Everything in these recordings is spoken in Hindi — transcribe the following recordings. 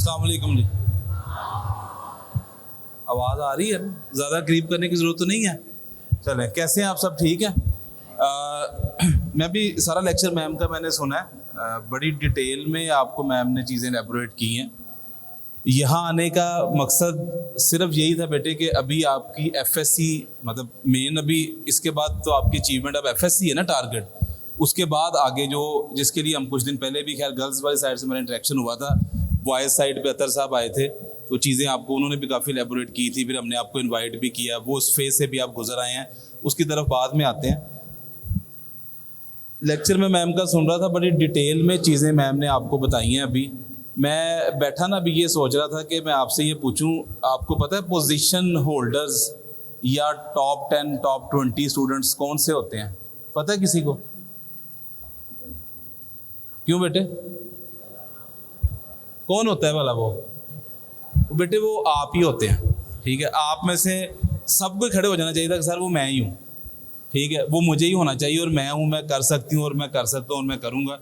अस्सलाम वालेकुम जी। आवाज़ आ रही है? ज़्यादा करीब करने की ज़रूरत तो नहीं है। चलें, कैसे हैं आप सब? ठीक है। मैं भी सारा लेक्चर मैम का मैंने सुना है। बड़ी डिटेल में आपको मैम ने चीज़ें एलेबोरेट की हैं। यहाँ आने का मकसद सिर्फ यही था बेटे कि अभी आपकी एफएससी मतलब मेन, अभी इसके बाद तो आपकी अचीवमेंट अब एफएससी है ना टारगेट। उसके बाद आगे जो जिसके लिए हम कुछ दिन पहले भी खैर गर्ल्स वाली साइड से मेरा इंटरेक्शन हुआ था, बॉयज़ साइड पे अतर साहब आए थे, तो चीज़ें आपको उन्होंने भी काफ़ी एलेबोरेट की थी। फिर हमने आपको इनवाइट भी किया, वो उस फेज से भी आप गुजर आए हैं, उसकी तरफ बाद में आते हैं। लेक्चर में मैम का सुन रहा था, बड़ी डिटेल में चीज़ें मैम ने आपको बताई हैं। अभी मैं बैठा ना, अभी ये सोच रहा था कि मैं आपसे ये पूछूं, आपको पता है पोजीशन होल्डर्स या टॉप 10 टॉप 20 स्टूडेंट्स कौन से होते हैं? पता है किसी को? क्यों बेटे, कौन होता है भला? वो बेटे वो आप ही होते हैं। ठीक है, आप में से सबको खड़े हो जाना चाहिए था कि सर वो मैं ही हूँ। ठीक है, वो मुझे ही होना चाहिए और मैं हूँ, मैं कर सकती हूँ और मैं कर सकता हूँ और मैं करूँगा।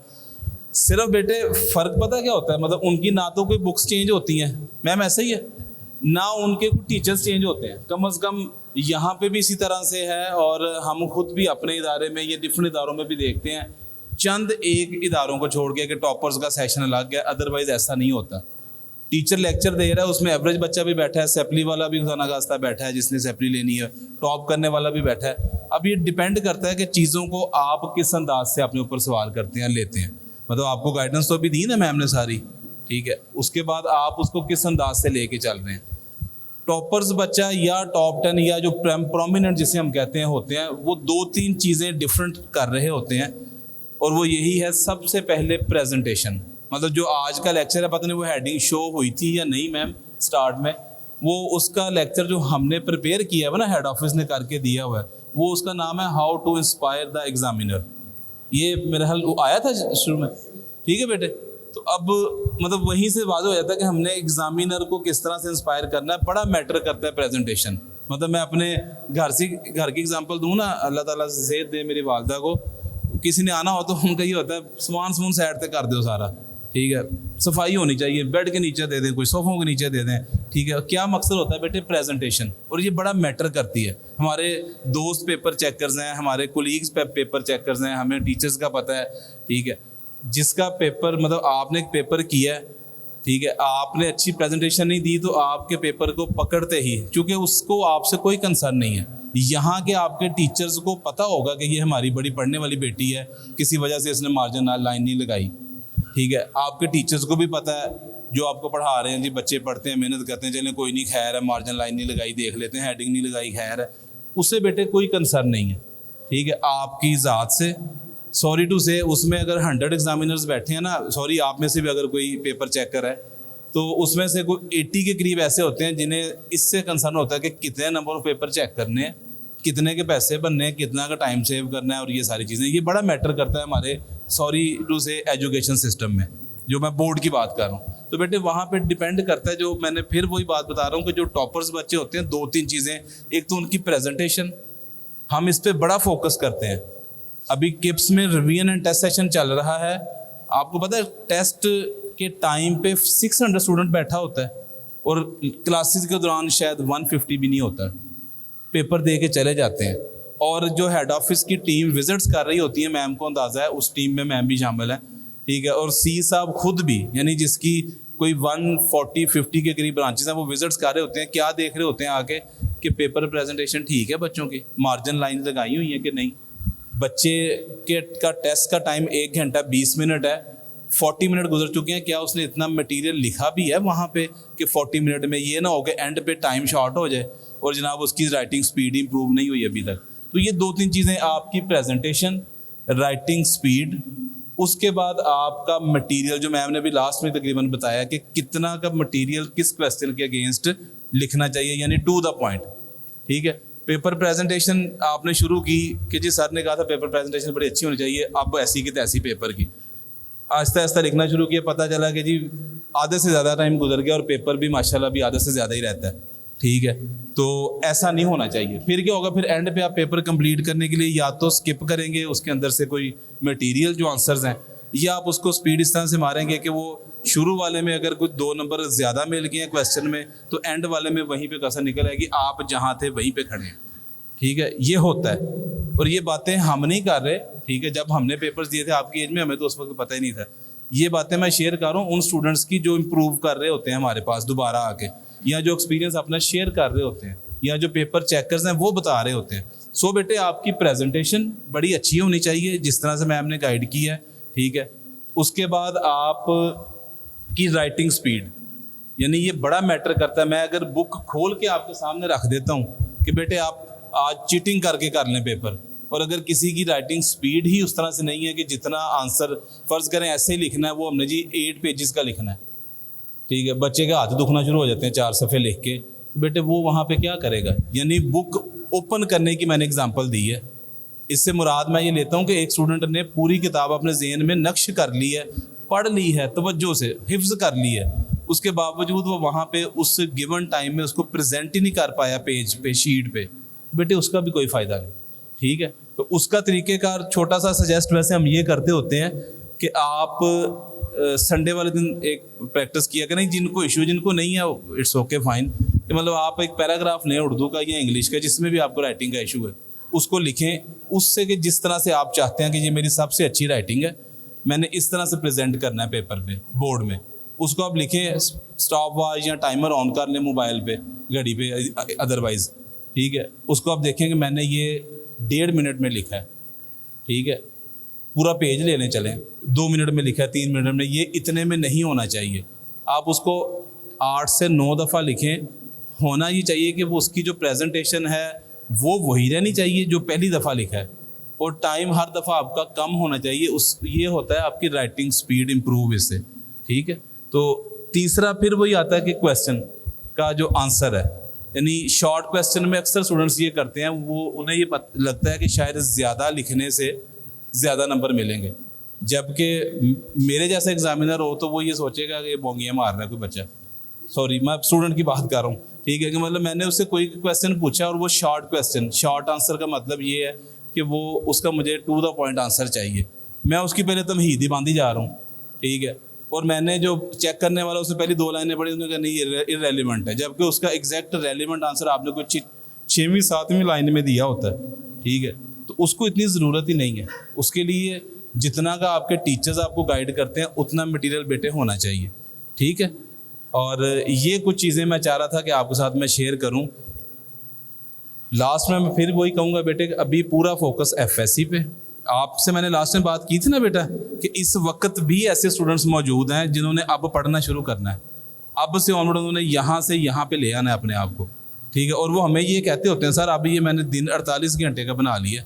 सिर्फ बेटे फ़र्क पता क्या होता है? मतलब उनकी ना तो कोई बुक्स चेंज होती हैं, मैम ऐसा ही है, ना उनके कोई टीचर्स चेंज होते हैं। कम से कम यहाँ पे भी इसी तरह से है, और हम खुद भी अपने इदारे में, ये डिफरेंट इदारों में भी देखते हैं, चंद एक इदारों को छोड़ के कि टॉपर्स का सेशन अलग है, अदरवाइज ऐसा नहीं होता। टीचर लेक्चर दे रहा है, उसमें एवरेज बच्चा भी बैठा है, सेपली वाला भी खाना खास्ता बैठा है जिसने सेपली लेनी है, टॉप करने वाला भी बैठा है। अब ये डिपेंड करता है कि चीज़ों को आप किस अंदाज से अपने ऊपर सवाल करते हैं, लेते हैं। मतलब आपको गाइडेंस तो अभी दी ना मैम ने सारी, ठीक है, उसके बाद आप उसको किस अंदाज से लेके चल रहे हैं। टॉपर्स बच्चा या टॉप 10 या जो प्रोमिनेंट जिसे हम कहते हैं होते हैं, वो 2-3 चीज़ें डिफरेंट कर रहे होते हैं, और वो यही है सबसे पहले प्रेजेंटेशन। मतलब जो आज का लेक्चर है, पता नहीं वो हेडिंग शो हुई थी या नहीं मैम स्टार्ट में, वो उसका लेक्चर जो हमने प्रिपेयर किया है ना, हेड ऑफिस ने करके दिया हुआ है, वो उसका नाम है how to inspire the examiner. ये मेरा हल आया था शुरू में, ठीक है बेटे। तो अब मतलब वहीं से वाज़ेह हो जाता है कि हमने एग्जामिनर को किस तरह से इंस्पायर करना है। बड़ा मैटर करता है प्रेजेंटेशन। मतलब मैं अपने घर की एग्जांपल दूँ ना, अल्लाह ताला से सेहत दे मेरी वालदा को, किसी ने आना हो तो उनका ये होता है सामान साइड तक कर दो सारा, ठीक है, सफाई होनी चाहिए, बेड के नीचे दे दें, कोई सोफ़ों के नीचे दे दें, ठीक है। क्या मकसद होता है बेटे? प्रेजेंटेशन। और ये बड़ा मैटर करती है। हमारे दोस्त पेपर चेकर्स हैं, हमारे कोलीग्स पेपर चेकर्स हैं, हमें टीचर्स का पता है, ठीक है। जिसका पेपर मतलब आपने एक पेपर किया है, ठीक है, आपने अच्छी प्रेजेंटेशन नहीं दी तो आपके पेपर को पकड़ते ही, चूँकि उसको आपसे कोई कंसर्न नहीं है, यहाँ के आपके टीचर्स को पता होगा कि ये हमारी बड़ी पढ़ने वाली बेटी है, किसी वजह से इसने मार्जिन लाइन नहीं लगाई, ठीक है। आपके टीचर्स को भी पता है जो आपको पढ़ा रहे हैं, जी बच्चे पढ़ते हैं, मेहनत करते हैं, चलें कोई नहीं, खैर है, मार्जिन लाइन नहीं लगाई, देख लेते हैं, हेडिंग नहीं लगाई, खैर है, उससे बेटे कोई कंसर्न नहीं है, ठीक है। आपकी ज़ात से सॉरी टू से, उसमें अगर 100 एग्जामिनर्स बैठे हैं ना, सॉरी आप में से भी अगर कोई पेपर चेकर है, तो उसमें से कोई 80 के करीब ऐसे होते हैं जिन्हें इससे कंसर्न होता है कि कितने नंबर ऑफ पेपर चेक करने हैं, कितने के पैसे बनने हैं, कितना का टाइम सेव करना है, और ये सारी चीज़ें, ये बड़ा मैटर करता है हमारे सॉरी टू से एजुकेशन सिस्टम में, जो मैं बोर्ड की बात कर रहा हूँ। तो बेटे वहाँ पे डिपेंड करता है, जो मैंने फिर वही बात बता रहा हूँ कि जो टॉपर्स बच्चे होते हैं, 2-3 चीज़ें, एक तो उनकी प्रेजेंटेशन, हम इस पर बड़ा फोकस करते हैं। अभी किप्स में रिवीजन एंड टेस्ट सेशन चल रहा है, आपको पता है टेस्ट के टाइम पे 600 स्टूडेंट बैठा होता है, और क्लासेस के दौरान शायद 150 भी नहीं होता, पेपर दे के चले जाते हैं। और जो हेड ऑफिस की टीम विजिट्स कर रही होती है, मैम को अंदाज़ा है, उस टीम में मैम भी शामिल है, ठीक है। और सी साहब खुद भी, यानी जिसकी कोई 140-50 के करीब ब्रांचेस हैं, वो विजिट्स कर रहे होते हैं। क्या देख रहे होते हैं आके कि पेपर प्रेजेंटेशन ठीक है बच्चों की, मार्जिन लाइन लगाई हुई है कि नहीं, बच्चे के का टेस्ट का टाइम 1 घंटा 20 मिनट है, 40 मिनट गुजर चुके हैं, क्या उसने इतना मटेरियल लिखा भी है वहाँ पे कि 40 मिनट में ये ना हो कि एंड पे टाइम शॉर्ट हो जाए और जनाब उसकी राइटिंग स्पीड इंप्रूव नहीं हुई अभी तक। तो ये 2-3 चीज़ें, आपकी प्रेजेंटेशन, राइटिंग स्पीड, उसके बाद आपका मटेरियल, जो मैम ने भी लास्ट में तकरीबन बताया कि कितना का मटेरियल किस क्वेश्चन के अगेंस्ट लिखना चाहिए, यानी टू द पॉइंट, ठीक है। पेपर प्रेजेंटेशन आपने शुरू की कि जी सर ने कहा था पेपर प्रेजेंटेशन बड़ी अच्छी होनी चाहिए, अब ऐसी की तैसी पेपर की, आहिस्ता आहिस्ता लिखना शुरू किया, पता चला कि जी आधे से ज़्यादा टाइम गुजर गया और पेपर भी माशाल्लाह भी आधे से ज़्यादा ही रहता है, ठीक है। तो ऐसा नहीं होना चाहिए। फिर क्या होगा, फिर एंड पे आप पेपर कंप्लीट करने के लिए या तो स्किप करेंगे उसके अंदर से कोई मटेरियल जो आंसर्स हैं, या आप उसको स्पीड इस तरह से मारेंगे कि वो शुरू वाले में अगर कुछ 2 नंबर ज़्यादा मिल गए हैं क्वेश्चन में तो एंड वाले में वहीं पे कसर निकल आएगी, आप जहाँ थे वहीं पे खड़े हैं। ठीक है, ये होता है। और ये बातें हम नहीं कर रहे, ठीक है, जब हमने पेपर्स दिए थे आपकी एज में हमें तो उस वक्त पता ही नहीं था। ये बातें मैं शेयर कर रहा हूँ उन स्टूडेंट्स की जो इम्प्रूव कर रहे होते हैं हमारे पास दोबारा आके, या जो एक्सपीरियंस अपना शेयर कर रहे होते हैं, या जो पेपर चेकर्स हैं वो बता रहे होते हैं। सो बेटे आपकी प्रेजेंटेशन बड़ी अच्छी होनी चाहिए जिस तरह से मैम ने गाइड की है। ठीक है, उसके बाद आप की राइटिंग स्पीड, यानी ये बड़ा मैटर करता है। मैं अगर बुक खोल के आपके सामने रख देता हूँ कि बेटे आप आज चीटिंग करके कर लें पेपर, और अगर किसी की राइटिंग स्पीड ही उस तरह से नहीं है कि जितना आंसर फ़र्ज़ करें ऐसे ही लिखना है, वो हमने जी 8 पेजेस का लिखना है, ठीक है, बच्चे के हाथ दुखना शुरू हो जाते हैं 4 सफ़े लिख के, तो बेटे वो वहाँ पे क्या करेगा। यानी बुक ओपन करने की मैंने एग्जांपल दी है। इससे मुराद मैं ये लेता हूँ कि एक स्टूडेंट ने पूरी किताब अपने ज़हन में नक्श कर ली है, पढ़ ली है, तवज्जो से हिफ्ज़ कर ली है, उसके बावजूद वो वहाँ पे उस गिवन टाइम में उसको प्रेजेंट ही नहीं कर पाया पेज पे, शीट पे, बेटे उसका भी कोई फ़ायदा नहीं। ठीक है, तो उसका तरीक़ेकार छोटा सा सजेस्ट वैसे हम ये करते होते हैं कि आप संडे वाले दिन एक प्रैक्टिस किया करें। जिनको इशू, जिनको नहीं है इट्स ओके फाइन, कि मतलब आप एक पैराग्राफ लें उर्दू का या इंग्लिश का जिसमें भी आपको राइटिंग का इशू है, उसको लिखें उससे कि जिस तरह से आप चाहते हैं कि ये मेरी सबसे अच्छी राइटिंग है, मैंने इस तरह से प्रेजेंट करना है पेपर पे, बोर्ड में, उसको आप लिखें। स्टॉप वॉच या टाइमर ऑन कर लें मोबाइल पे, घड़ी पे अदरवाइज़, ठीक है, उसको आप देखें कि मैंने ये 1.5 मिनट में लिखा है। ठीक है, पूरा पेज लेने चलें, 2 मिनट में लिखा है, 3 मिनट में, ये इतने में नहीं होना चाहिए। आप उसको 8 से 9 दफ़ा लिखें। होना ये चाहिए कि वो उसकी जो प्रेजेंटेशन है वो वही रहनी चाहिए जो पहली दफ़ा लिखा है, और टाइम हर दफ़ा आपका कम होना चाहिए। ये होता है आपकी राइटिंग स्पीड इम्प्रूव इससे। ठीक है, तो तीसरा फिर वही आता है कि क्वेश्चन का जो आंसर है, यानी शॉर्ट क्वेश्चन में अक्सर स्टूडेंट्स ये करते हैं, वो उन्हें ये लगता है कि शायद ज़्यादा लिखने से ज़्यादा नंबर मिलेंगे, जबकि मेरे जैसा एग्जामिनर हो तो वो ये सोचेगा कि बोंगियाँ मार रहा है कोई बच्चा। सॉरी, मैं स्टूडेंट की बात कर रहा हूँ। ठीक है, कि मतलब मैंने उससे कोई क्वेश्चन पूछा और वो शॉर्ट क्वेश्चन, शॉर्ट आंसर का मतलब ये है कि वो उसका मुझे टू द पॉइंट आंसर चाहिए, मैं उसकी पहले तमहीद ही बांधी जा रहा हूँ। ठीक है, और मैंने जो चेक करने वाला उससे पहले 2 लाइनें पढ़ी, उसने कहा नहीं ये इररेलेवेंट है, जबकि उसका एग्जैक्ट रेलिवेंट आंसर आपने कुछ 6वीं 7वीं लाइन में दिया होता है। ठीक है, तो उसको इतनी ज़रूरत ही नहीं है। उसके लिए जितना का आपके टीचर्स आपको गाइड करते हैं उतना मटेरियल बेटे होना चाहिए। ठीक है, और ये कुछ चीज़ें मैं चाह रहा था कि आपके साथ मैं शेयर करूं। लास्ट में मैं फिर वही कहूँगा बेटे, अभी पूरा फोकस FSC पे। आपसे मैंने लास्ट में बात की थी ना बेटा कि इस वक्त भी ऐसे स्टूडेंट्स मौजूद हैं जिन्होंने अब पढ़ना शुरू करना है, अब से ऑनवर्ड उन्होंने यहाँ से यहाँ पे ले आना है अपने आप को। ठीक है, और वो हमें ये कहते होते हैं सर अभी ये मैंने दिन 48 घंटे का बना लिया,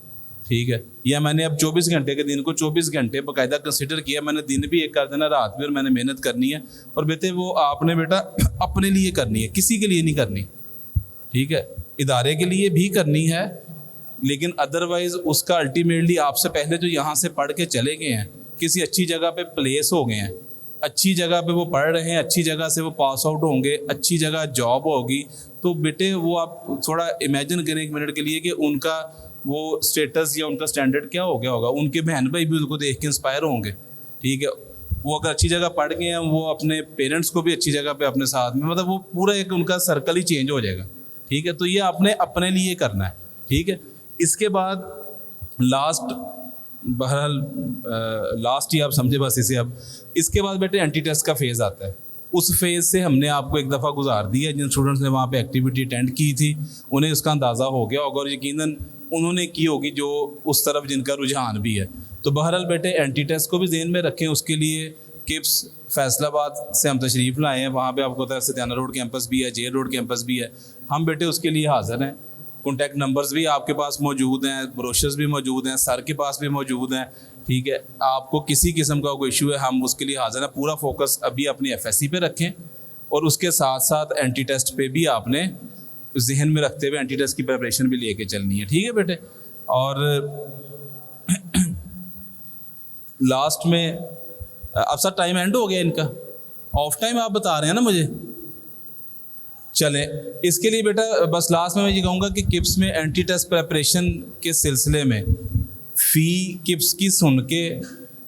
ठीक है, या मैंने अब 24 घंटे के दिन को 24 घंटे बाकायदा कंसिडर किया, मैंने दिन भी एक कर देना, रात भी, और मैंने मेहनत करनी है। और बेटे वो आपने बेटा अपने लिए करनी है, किसी के लिए नहीं करनी। ठीक है, इदारे के लिए भी करनी है, लेकिन अदरवाइज़ उसका अल्टीमेटली आपसे पहले जो यहाँ से पढ़ के चले गए हैं, किसी अच्छी जगह पे प्लेस हो गए हैं, अच्छी जगह पे वो पढ़ रहे हैं, अच्छी जगह से वो पास आउट होंगे, अच्छी जगह जॉब होगी, तो बेटे वो आप थोड़ा इमेजिन करें 1 मिनट के लिए कि उनका वो स्टेटस या उनका स्टैंडर्ड क्या हो गया होगा। उनके बहन भाई भी उनको देख के इंस्पायर होंगे। ठीक है, वो अगर अच्छी जगह पढ़ गए हैं, वो अपने पेरेंट्स को भी अच्छी जगह पे अपने साथ में, मतलब वो पूरा एक उनका सर्कल ही चेंज हो जाएगा। ठीक है, तो ये आपने अपने लिए करना है। ठीक है, इसके बाद लास्ट, बहरहाल लास्ट ही आप समझे बस इसे। अब इसके बाद बेटे एंटी टेस्ट का फेज़ आता है। उस फेज़ से हमने आपको एक दफ़ा गुजार दिया। जिन स्टूडेंट्स ने वहाँ पे एक्टिविटी अटेंड की थी उन्हें उसका अंदाज़ा हो गया होगा, और यकीनन उन्होंने की होगी जो उस तरफ जिनका रुझान भी है। तो बहरहाल बेटे एंटी टेस्ट को भी ज़हन में रखें। उसके लिए किप्स फैसलाबाद से हम तशरीफ़ लाए हैं, वहाँ पे आपको पता है सत्याना रोड कैंपस भी है, जेल रोड कैंपस भी है। हम बेटे उसके लिए हाज़िर हैं। कॉन्टैक्ट नंबर्स भी आपके पास मौजूद हैं, ब्रोशर्स भी मौजूद हैं, सर के पास भी मौजूद हैं। ठीक है, आपको किसी किस्म का कोई इशू है हम उसके लिए हाज़िर हैं। पूरा फोकस अभी अपनी FSC पे रखें, और उसके साथ साथ एंटी टेस्ट पे भी आपने जहन में रखते हुए एंटी टेस्ट की प्रिपरेशन भी लेके चलनी है। ठीक है बेटे, और लास्ट में अब सर टाइम एंड हो गया इनका, ऑफ टाइम आप बता रहे हैं ना मुझे। चलें, इसके लिए बेटा बस लास्ट में मैं ये कहूँगा कि किप्स में एंटी टेस्ट प्रिपरेशन के सिलसिले में फ़ी किप्स की सुन के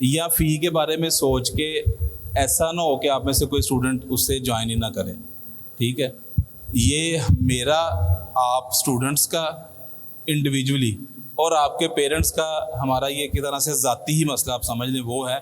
या फ़ी के बारे में सोच के ऐसा ना हो कि आप में से कोई स्टूडेंट उससे ज्वाइन ही ना करे, ठीक है। ये मेरा, आप स्टूडेंट्स का इंडिविजुअली और आपके पेरेंट्स का, हमारा ये एक तरह से ज़ाती ही मसला आप समझ लें वो है।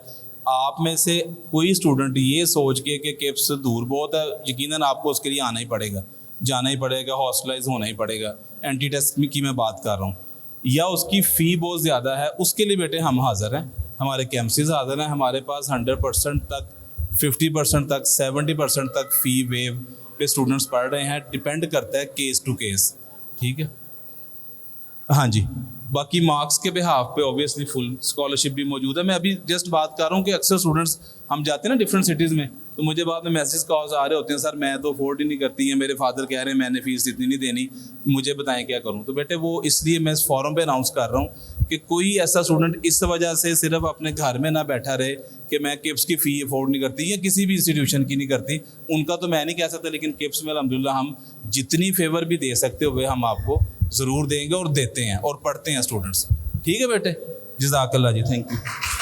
आप में से कोई स्टूडेंट ये सोच के कि किप्स से दूर बहुत है, यकीनन आपको उसके लिए आना ही पड़ेगा, जाना ही पड़ेगा, हॉस्टलाइज होना ही पड़ेगा, एंटी टेस्ट की मैं बात कर रहा हूँ, या उसकी फ़ी बहुत ज़्यादा है, उसके लिए बेटे हम हाज़िर हैं, हमारे कैंपसेस हाज़िर हैं, हमारे पास 100% तक, 50% तक, 70% तक फ़ी वेव पे स्टूडेंट्स पढ़ रहे हैं। डिपेंड करता है केस टू केस, ठीक है। हाँ जी, बाकी मार्क्स के बिहाफ पे ऑब्वियसली फुल स्कॉलरशिप भी मौजूद है। मैं अभी जस्ट बात कर रहा हूँ कि अक्सर स्टूडेंट्स, हम जाते हैं ना डिफरेंट सिटीज़ में, तो मुझे बाद में मैसेज कॉल्स आ रहे होते हैं, सर मैं तो अफोर्ड ही नहीं करती है, मेरे फादर कह रहे हैं मैंने फ़ीस इतनी नहीं देनी, मुझे बताएं क्या करूँ। तो बेटे वो इसलिए मैं इस फॉरम पे अनाउंस कर रहा हूँ कि कोई ऐसा स्टूडेंट इस वजह से सिर्फ अपने घर में ना बैठा रहे कि मैं किप्स की फ़ी अफोर्ड नहीं करती या किसी भी इंस्टीट्यूशन की नहीं करती, उनका तो मैं नहीं कह सकता, लेकिन किप्स में अल्हम्दुलिल्लाह हम जितनी फेवर भी दे सकते हुए हम आपको ज़रूर देंगे और देते हैं और पढ़ते हैं स्टूडेंट्स, ठीक है बेटे। जज़ाकल्लाह जी, थैंक यू।